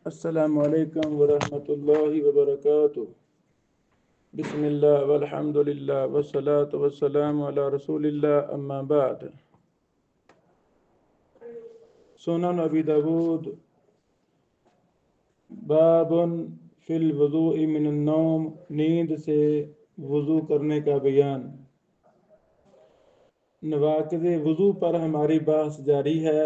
السلام علیکم ورحمۃ اللہ وبرکاتہ۔ بسم اللہ والحمد للہ والصلاة والسلام علی رسول اللہ، اما بعد۔ سنن ابی داود باب فی الوضوء من النوم، نیند سے وضو کرنے کا بیان۔ نواقض وضو پر ہماری بحث جاری ہے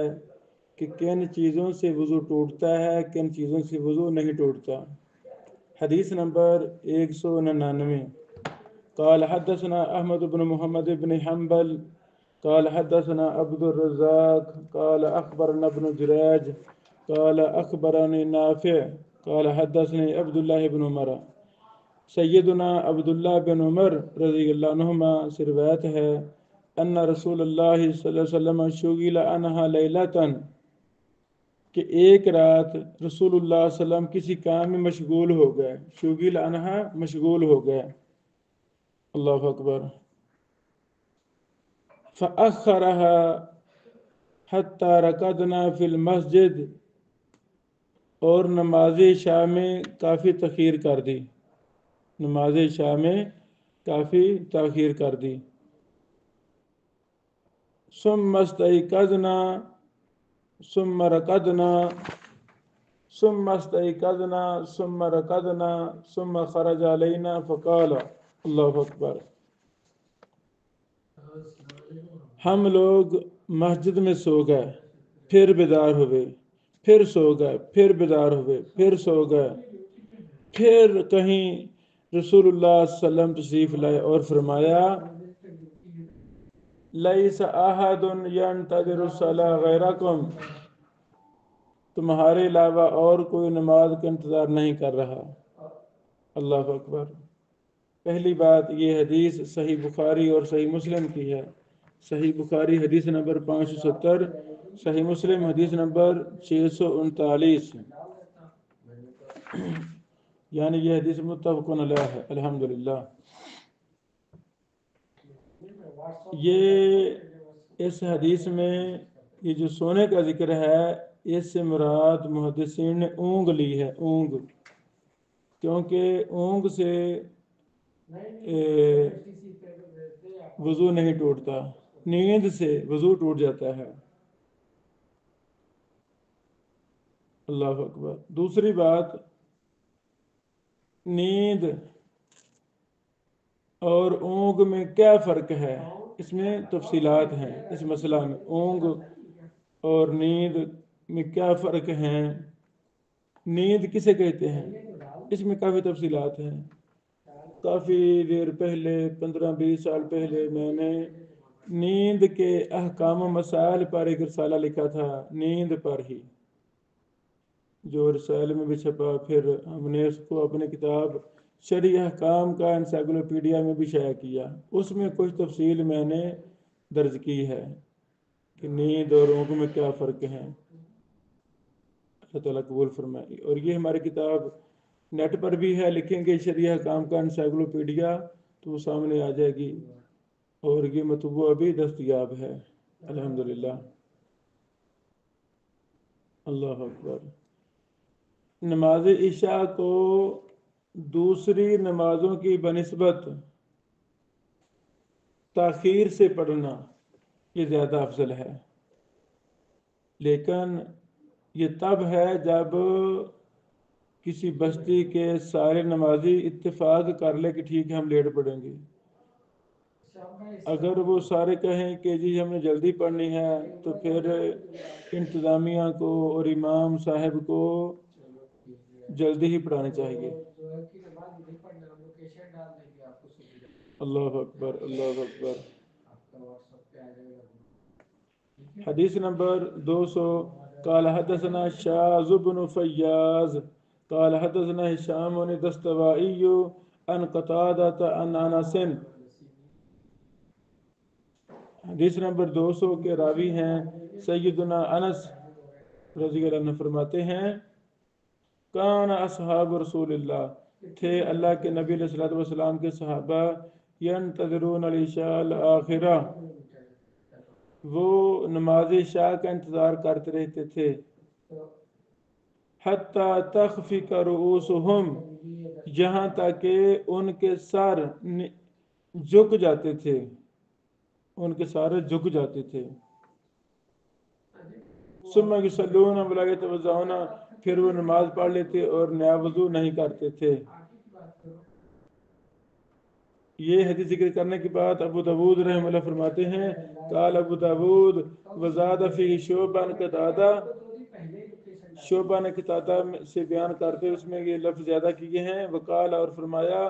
کہ کن چیزوں سے وضو ٹوٹتا ہے، کن چیزوں سے وضو نہیں ٹوٹتا۔ حدیث نمبر 199۔ قال حدثنا احمد بن محمد بن حنبل قال حدثنا عبد الرزاق قال اخبرنا ابن جریج قال اخبرني نافع قال حدثني عبد الله بن عمر۔ سیدنا عبداللہ بن عمر رضی اللہ عنہما سے روایت ہے ان رسول اللہ صلی اللہ علیہ وسلم شغل عنہا لیلۃً، کہ ایک رات رسول اللہ صلی اللہ علیہ وسلم کسی کام میں مشغول ہو گئے۔ شغل عنہا مشغول ہو گئے، اللہ اکبر۔ فأخرها حتی رکضنا فی المسجد، اور نماز عشاء میں کافی تاخیر کر دی، نماز عشاء میں کافی تاخیر کر دی۔ ثم استيقظنا ثم رقدنا ثم استيقظنا ثم رقدنا ثم خرج علينا فقال، اللہ اکبر۔ ہم لوگ مسجد میں سو گئے، پھر بیدار ہوئے، پھر سو گئے، پھر بیدار ہوئے، پھر سو گئے، پھر کہیں رسول اللہ صلی اللہ علیہ وسلم تشریف لائے اور فرمایا لیس احد ینتظر الصلاۃ غیرکم، تمہارے علاوہ اور کوئی نماز کا انتظار نہیں کر رہا، اللہ اکبر۔ پہلی بات، یہ حدیث صحیح بخاری اور صحیح مسلم کی ہے۔ صحیح بخاری حدیث نمبر 570، صحیح مسلم حدیث نمبر 639، یعنی یہ حدیث متفق علیہ ہے، الحمدللہ۔ یہ اس حدیث میں یہ جو سونے کا ذکر ہے، اس سے مراد محدثین نے اونگ لی ہے، اونگ، کیونکہ اونگ سے وضو نہیں ٹوٹتا، نیند سے وضو ٹوٹ جاتا ہے، اللہ اکبر۔ دوسری بات، نیند اور اونگ میں کیا فرق ہے، اس میں تفصیلات ہیں، اس مسئلہ میں اونگ اور نیند میں کیا فرق ہیں، نیند کسے کہتے ہیں، اس میں کافی تفصیلات ہیں۔ کافی دیر پہلے، 15-20 سال پہلے، میں نے نیند کے احکام و مسائل پر ایک رسالہ لکھا تھا، نیند پر ہی، جو رسالے میں بھی چھپا، پھر ہم نے اس کو اپنی کتاب شرعی احکام کا انسائکلوپیڈیا میں بھی شائع کیا۔ اس میں کچھ تفصیل میں نے درج کی ہے کہ نیند اور اونگ میں کیا فرق ہیں، اللہ تعالیٰ قبول فرمائے۔ اور یہ ہماری کتاب نیٹ پر بھی ہے، لکھیں گے شرعی احکام کا انسائکلوپیڈیا تو وہ سامنے آ جائے گی، اور یہ مطبوعہ بھی دستیاب ہے، الحمدللہ، اللہ اکبر۔ نماز عشاء کو دوسری نمازوں کی بنسبت تاخیر سے پڑھنا یہ زیادہ افضل ہے، لیکن یہ تب ہے جب کسی بستی کے سارے نمازی اتفاق کر لے کہ ٹھیک ہے ہم لیٹ پڑھیں گے۔ اگر وہ سارے کہیں کہ جی ہم نے جلدی پڑھنی ہے، تو پھر انتظامیہ کو اور امام صاحب کو جلدی ہی پڑھانی چاہیے، اللہ اکبر، اللہ اکبر۔ حدیث نمبر 200۔ قال حدثنا شاذ بن فیاض قال حدثنا هشام الدستوائي عن قتادة عن انس۔ حدیث نمبر 200 کے راوی ہیں سیدنا انس رضی اللہ عنہ، فرماتے ہیں کان اصحاب رسول اللہ، تھے اللہ کے نبی علیہ الصلوۃ والسلام کے صحابہ، ینتظرون العشاء الآخرہ، وہ نماز عشاء کا انتظار کرتے رہتے تھے، حتی تخفق رؤوسہم، یہاں تک کہ ان کے سر جھک جاتے تھے، ان کے سارے جھک جاتے تھے۔ ثم یصلون ولا یتوضؤون، پھر وہ نماز پڑھ لیتے اور نیا وضو نہیں کرتے تھے۔ یہ حدیث ذکر کرنے کے بعد ابو داود رحمہ اللہ فرماتے ہیں قال ابو داود وزاد فی شعبہ قتادہ، شعبہ نے قتادہ سے بیان کرتے اس میں یہ لفظ زیادہ کیے ہیں، وقال اور فرمایا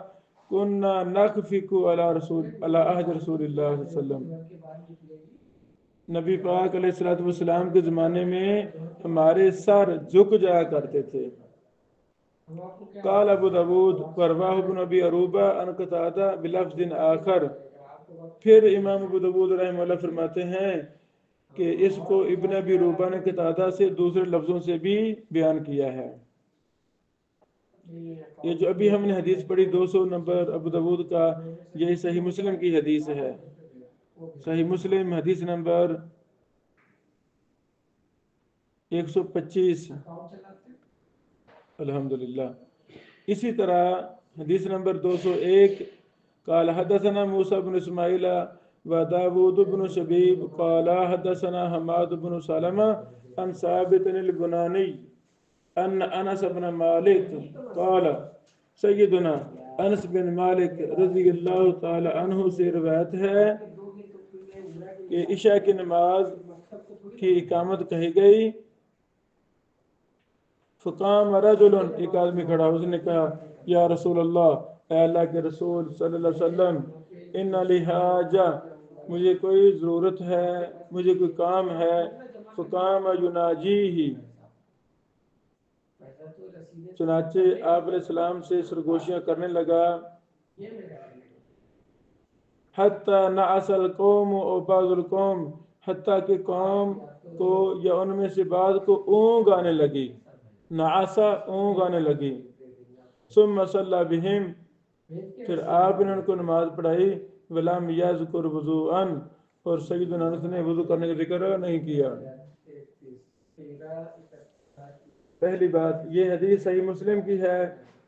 کننا نخفق علی عہد رسول اللہ صلی اللہ علیہ وسلم، نبی پاک علیہ السلام کے زمانے میں ہمارے سر جھک جایا کرتے تھے۔ قال ابو داود ورواه ابن ابی عروبہ عن قتادہ بلفظ آخر، پھر امام ابو داود رحمہ اللہ فرماتے ہیں کہ اس کو ابن ابی عروبہ نے قتادہ سے دوسرے لفظوں سے بھی بیان کیا ہے۔ یہ جو ابھی ہم نے حدیث پڑھی 200 نمبر ابو داود کا، یہ صحیح مسلم کی حدیث ہے، صحیح مسلم حدیث نمبر 125۔ الحمدللہ۔ اسی طرح حدیث نمبر 201 قال حدثنا موسیٰ بن اسماعیل و داود بن شبیب قال حدثنا حماد بن سلمہ عن ثابت البنانی ان انس بن مالک قال، سیدنا انس بن مالک رضی اللہ تعالی عنہ سے روایت ہے کہ عشاء کی نماز کی اقامت کہی گئی، فقام رجل، ایک آدمی کھڑا، اس نے کہا یا رسول اللہ، اے اللہ کے رسول صلی اللہ علیہ وسلم، ان لی حاجہ، مجھے کوئی ضرورت ہے، مجھے کوئی کام ہے، فقام یناجیہ، چنانچہ آپ علیہ السلام سے سرگوشیاں کرنے لگا، حتی نعس القوم او بعض القوم، حتیٰ کہ قوم کو یا ان میں سے بعض کو اونگ آنے لگی، نعسا اونگ آنے لگی، ثم صلی بہم، پھر آپ نے ان کو نماز پڑھائی، ولم یذکر وضوءا، اور سیدنا انس نے وضو کرنے کا ذکر نہیں کیا۔ پہلی بات یہ حدیث صحیح مسلم کی ہے،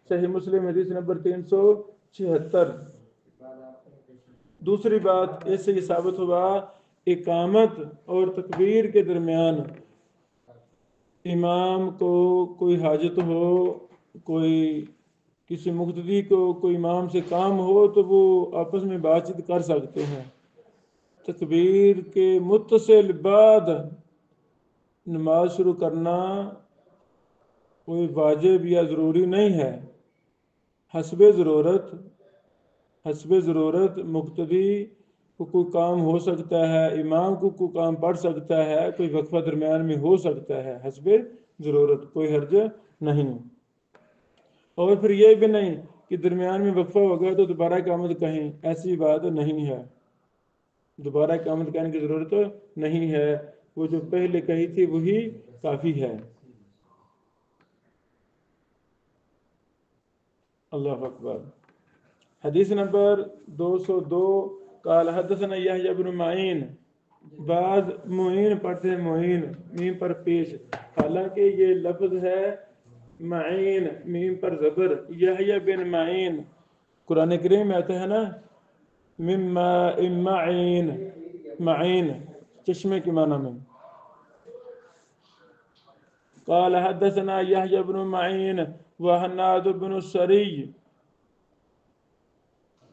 صحیح مسلم حدیث نمبر 376۔ دوسری بات اس سے یہ ثابت ہوا اقامت اور تکبیر کے درمیان امام کو کوئی حاجت ہو، کوئی کسی مقتدی کو کوئی امام سے کام ہو تو وہ آپس میں بات چیت کر سکتے ہیں۔ تکبیر کے متصل بعد نماز شروع کرنا کوئی واجب یا ضروری نہیں ہے، حسب ضرورت مقتدی کو کوئی کام ہو سکتا ہے، امام کو کوئی کام پڑھ سکتا ہے، کوئی وقفہ درمیان میں ہو سکتا ہے، حسب ضرورت، کوئی حرج نہیں۔ اور پھر یہ بھی نہیں کہ درمیان میں وقفہ ہو گیا تو دوبارہ اقامت کہیں، ایسی بات نہیں ہے، دوبارہ اقامت کہنے کی ضرورت نہیں ہے، وہ جو پہلے کہی تھی وہی کافی ہے۔ اللہ اکبر۔ حدیث نمبر 202 قال حدثنا یحییٰ بن معین، بعض معین پڑھتے ہیں معین میم پر پیش، حالانکہ یہ لفظ ہے معین میم پر زبر، یحییٰ بن معین، قرآن کریم میں آتا ہے نا معین، معین چشمے کے معنی میں۔ قال حدثنا یحییٰ بن معین وحناد بن السری،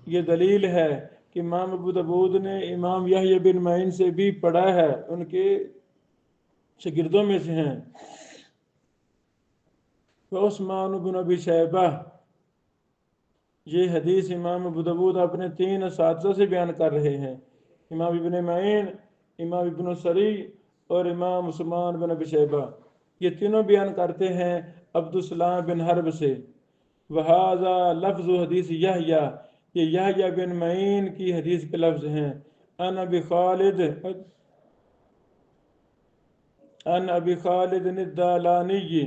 یہ دلیل ہے کہ امام ابو داود نے امام یحییٰ بن معین سے بھی پڑھا ہے، ان کے شاگردوں میں سے ہیں۔ عثمان بن ابی شیبہ، یہ حدیث امام ابو داود اپنے 3 اساتذہ سے بیان کر رہے ہیں، امام ابن معین، امام ابن السری اور امام عثمان بن ابی شیبہ، یہ تینوں بیان کرتے ہیں عبدالسلام بن حرب سے۔ وہذا لفظ حدیث یحییٰ، یہ یحییٰ بن معین کی حدیث کے لفظ ہیں۔ ان ابی خالد الدالانی،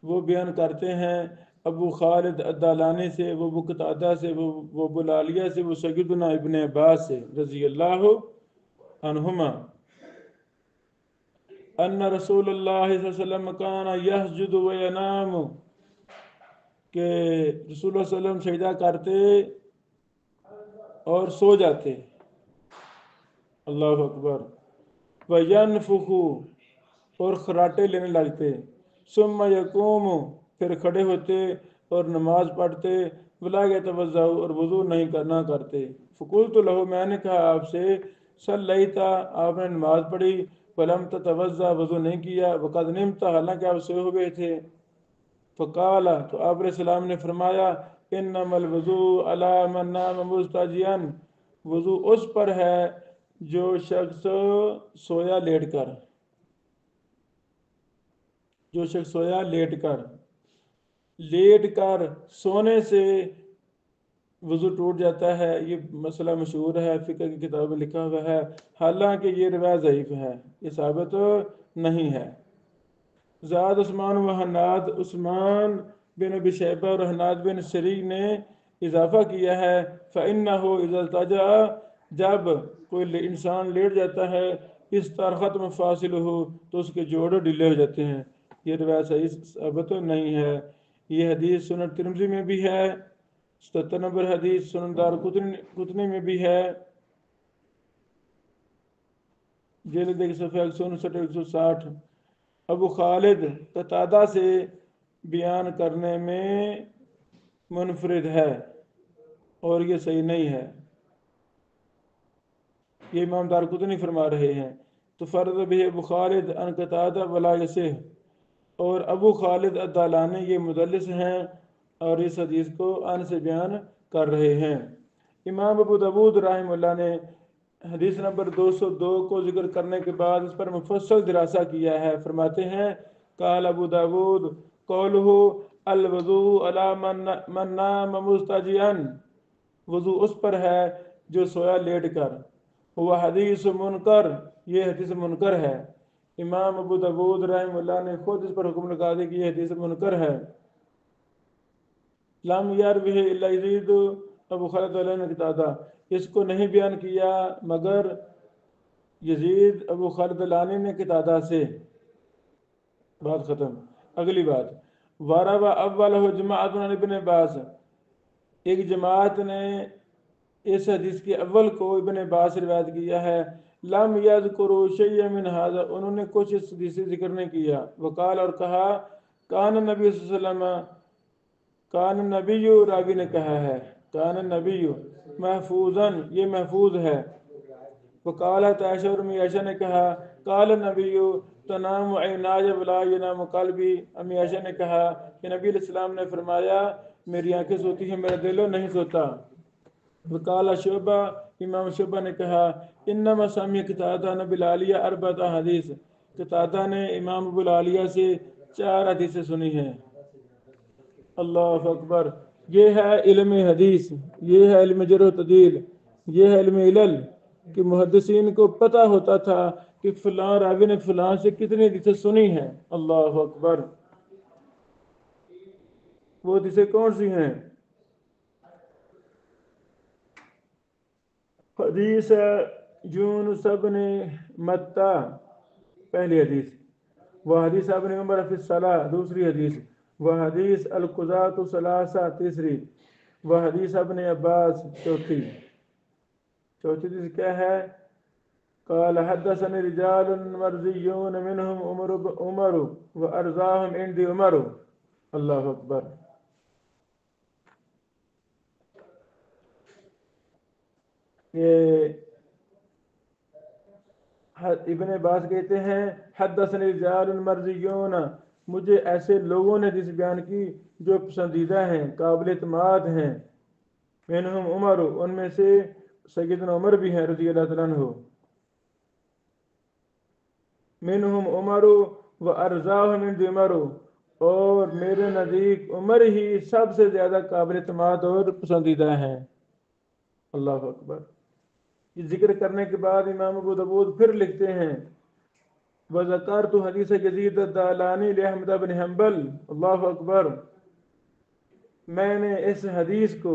وہ بیان کرتے ہیں ابو خالد الدالانی سے، وہ قتادہ سے، وہ بلالیہ سے، وہ سیدنا ابن عباس سے رضی اللہ عنہما۔ ان رسول اللہ صلی اللہ علیہ وسلم کان یسجد و ینام، کہ رسول اللہ صلی اللہ علیہ وسلم سجدہ کرتے اور سو جاتے. اللہ اکبر. وینفخ، اور خراٹے لینے لگتے. ثم یقوم، پھر کھڑے ہوتے اور نماز پڑھتے. ولا یتوضا، اور وضو نہیں کرتے. فقلت له، میں نے کہا آپ سے، صلیتا، آپ نے نماز پڑھی، ولم تتوضا، وضو نہیں کیا، وقد نمت، حالانکہ آپ سوئے ہوئے تھے. فقال، تو آپ علیہ السلام نے فرمایا، انما الوضوء علی من نام مستجیا، وضو اس پر ہے جو شخص سویا لیٹ کر. جو شخص سویا لیٹ کر سونے سے وضو ٹوٹ جاتا ہے. یہ مسئلہ مشہور ہے، فقہ کی کتاب میں لکھا ہوا ہے، حالانکہ یہ روایت ضعیف ہے، یہ ثابت نہیں ہے. زاد عثمان و حناد، عثمان بن ابی شیبہ اور حناد بن سری نے اضافہ کیا ہے، فَإِنَّهُ إِذَا الْتَجَأَ، جب کوئی انسان لیٹ جاتا ہے، استرخت مفاصل ہو، تو اس کے جوڑے ڈھیلے ہو جاتے ہیں. یہ روایت صحیح ثابت نہیں ہے. یہ حدیث سنن ترمذی میں بھی ہے، 77 نمبر حدیث سنن دارقطنی میں بھی ہے، جلد 1 صفحہ 159 160. ابو خالد قتادہ سے بیان کرنے میں منفرد ہے اور یہ صحیح نہیں ہے. یہ امام دارقطنی فرما رہے ہیں. تو فرد بھی ابو خالد ان قتادہ ولا یصح، اور ابو خالد الدالانی یہ مدلس ہیں اور اس حدیث کو ان سے بیان کر رہے ہیں. امام ابو داود رحمہ اللہ نے حدیث نمبر 202 کو ذکر کرنے کے بعد اس پر مفصل دراسہ کیا ہے. فرماتے ہیں، قال ابو داود قولہ الوضوء علی من نام مستجیا، وضو اس پر ہے جو سویا لیٹ کر. وہ حدیث منکر، یہ حدیث منکر ہے. امام ابو داود رحمہ اللہ نے خود اس پر حکم لگا دیا کہ یہ حدیث منکر ہے. لم یروہ الا یزید ابو خالد علیہ قتادہ، اس کو نہیں بیان کیا مگر یزید ابو خالد الانی نے قتادہ سے. بات ختم. اگلی بات، واروا اول جماعت ابن عباس، ایک جماعت نے اس حدیث کے اول کو ابن عباس سے روایت کیا ہے. لم یذکروا شیئا من ھذا، انہوں نے کچھ اس حدیث سے ذکر نہیں کیا. وقال، اور کہا، کان نبی صلی اللہ علیہ وسلم، کان نبی، راوی نے کہا ہے، کان نبی محفوظاً، یہ محفوظ ہے. وقالت عائشہ، اور امی عائشہ نے کہا، قال نبی تنام عینای ولا ینام قلبی، امی عائشہ نے کہا کہ نبی علیہ السلام نے فرمایا میری آنکھیں سوتی ہیں، میرا دل نہیں سوتا. وقال شعبہ، امام شعبہ نے کہا، انما سمع قتادہ نبی العالیہ اربعۃ حدیث، قتادہ نے امام ابو العالیہ سے 4 حدیثیں سنی ہیں. اللہ اکبر. یہ ہے علم حدیث، یہ ہے علم جرح و تعدیل، یہ ہے علم علل، کہ محدثین کو پتہ ہوتا تھا کہ فلاں راوی نے فلاں سے کتنی حدیثیں سنی ہیں. اللہ اکبر. وہ حدیثیں کون سی ہیں؟ حدیث یونس بن متى، پہلی حدیث. وہ حدیث ابن عمر فی الصلاۃ، دوسری حدیث. وہ حدیث القضاۃ ثلاثہ، تیسری. وہ حدیث ابن عباس، چوتھی. چوتھی حدیث کیا ہے؟ قال حدثني رجال مرضيون منهم عمر وارضاهم عندي عمر. اللہ اکبر. یہ ابن عباس کہتے ہیں، حدثني رجال مرضیون، مجھے ایسے لوگوں نے حدیث بیان کی جو پسندیدہ ہیں، قابل اعتماد ہیں. منہم عمر، ان میں سے سیدنا عمر بھی ہیں رضی اللہ تعالیٰ عنہ. منہم عمر و ارضاہم عندی عمر، اور میرے نزدیک عمر ہی سب سے زیادہ قابل اعتماد اور پسندیدہ ہیں. اللہ اکبر. یہ ذکر کرنے کے بعد امام ابو داود پھر لکھتے ہیں، وذکرت حدیث یزید الدالانی لأحمد بن حنبل. اللہ اکبر. میں نے اس حدیث کو،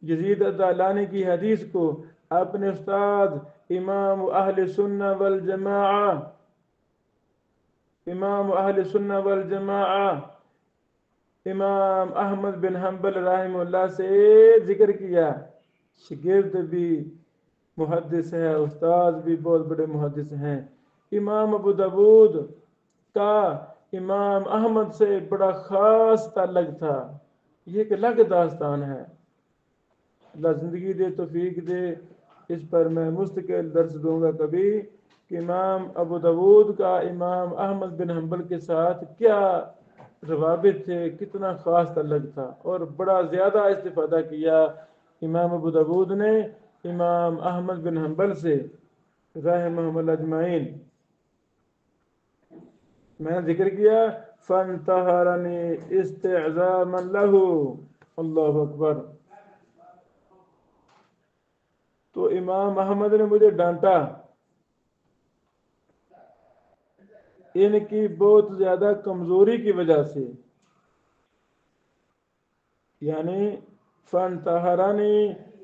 یزید الدالانی کی حدیث کو، اپنے استاد امام اہل سنہ والجماعہ امام اہل سنہ والجماعہ امام احمد بن حنبل رحمہ اللہ سے ذکر کیا، شگرد بھی محدث ہے، استاد بھی بہت بڑے محدث ہیں۔ امام ابو داود کا امام احمد سے بڑا خاص تعلق تھا، یہ ایک الگ داستان ہے۔ اللہ زندگی دے، توفیق دے، اس پر میں مستقل درس دوں گا کبھی کہ امام ابو داود کا امام احمد بن حنبل کے ساتھ کیا روابط تھے، کتنا خاص تعلق تھا، اور بڑا زیادہ استفادہ کیا امام ابو داود نے امام احمد بن حنبل سے رحمہم اللہ اجمعین۔ میں نے ذکر کیا فانتہرنی استعظاما لہ، اللہ اکبر۔ تو امام احمد نے مجھے ڈانٹا ان کی بہت زیادہ کمزوری کی وجہ سے، یعنی فانتہرنی،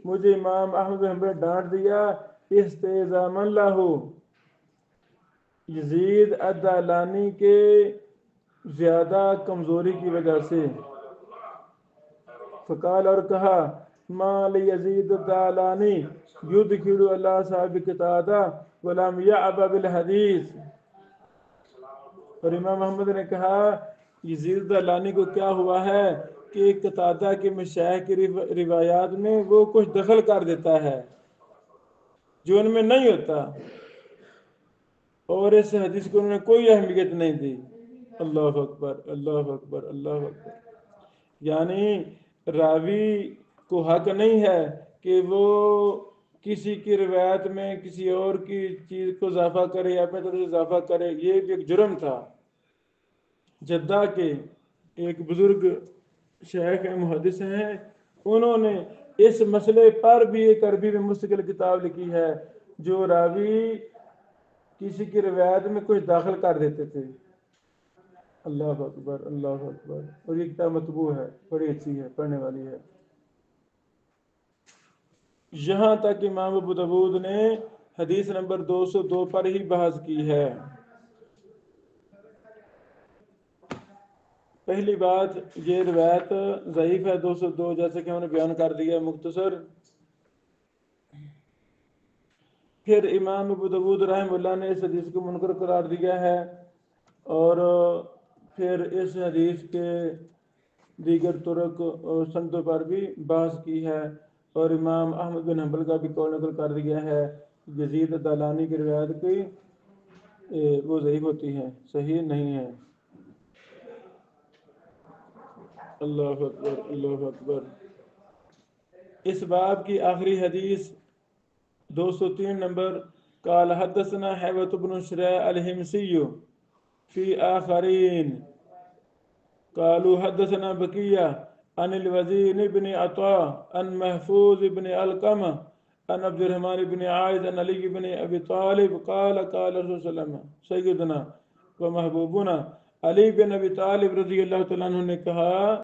مجھے امام احمد بن حنبل نے ڈانٹ دیا استعظاما لہ، یزید الدالانی کے زیادہ کمزوری کی وجہ سے۔ فقال، اور کہا، ما لیزید الدالانی یدخل اللہ صاحب قتادہ ولم یعب بالحدیث۔ اور امام محمد نے کہا یزید الدالانی کو کیا ہوا ہے کہ قتادہ کے مشایخ کی روایات میں وہ کچھ دخل کر دیتا ہے جو ان میں نہیں ہوتا، اور اس حدیث کو انہوں نے کوئی اہمیت نہیں دی۔ اللہ اکبر، اللہ اکبر، اللہ اکبر۔ یعنی راوی کو حق نہیں ہے کہ وہ کسی کی روایت میں کسی اور کی چیز کو اضافہ کرے یا اپنے طرف سے اضافہ کرے، یہ بھی ایک جرم تھا۔ جدہ کے ایک بزرگ شیخ محدث ہیں، انہوں نے اس مسئلے پر بھی ایک عربی میں مستقل کتاب لکھی ہے، جو راوی کسی کی روایت میں کچھ داخل کر دیتے تھے۔ اللہ اکبر، اللہ اکبر۔ اور یہ کتاب مطبوع ہے، بڑی اچھی ہے، پڑھنے والی ہے۔ یہاں تک امام ابو داود نے حدیث نمبر 202 پر ہی بحث کی ہے۔ پہلی بات، یہ روایت ضعیف ہے 202، جیسے کہ ہم نے بیان کر دیا مختصر۔ پھر امام ابو داود رحمہ اللہ نے اس حدیث کو منکر قرار دیا ہے، اور پھر اس حدیث کے دیگر طرق اور سندوں پر بھی بحث کی ہے، اور امام احمد بن حنبل کا بھی قول نقل کر دیا ہے یزید الدالانی کی روایت کی وہ ضعیف ہوتی ہے، صحیح نہیں ہے۔ اللہ اکبر، اللہ اکبر۔ اس باب کی آخری حدیث 203 نمبر، قال حدثنا حیوۃ بن شریح الحمصی فی آخرین قالوا حدثنا بقیہ عن الوزیر بن عطاء عن محفوظ بن علقمہ عن عبد الرحمن بن عائذ عن علی بن ابی طالب قال قال رسول صلی اللہ علیہ وسلم سیدنا و محبوبنا علی بن ابی طالب رضی اللہ تعالیٰ عنہ نے کہا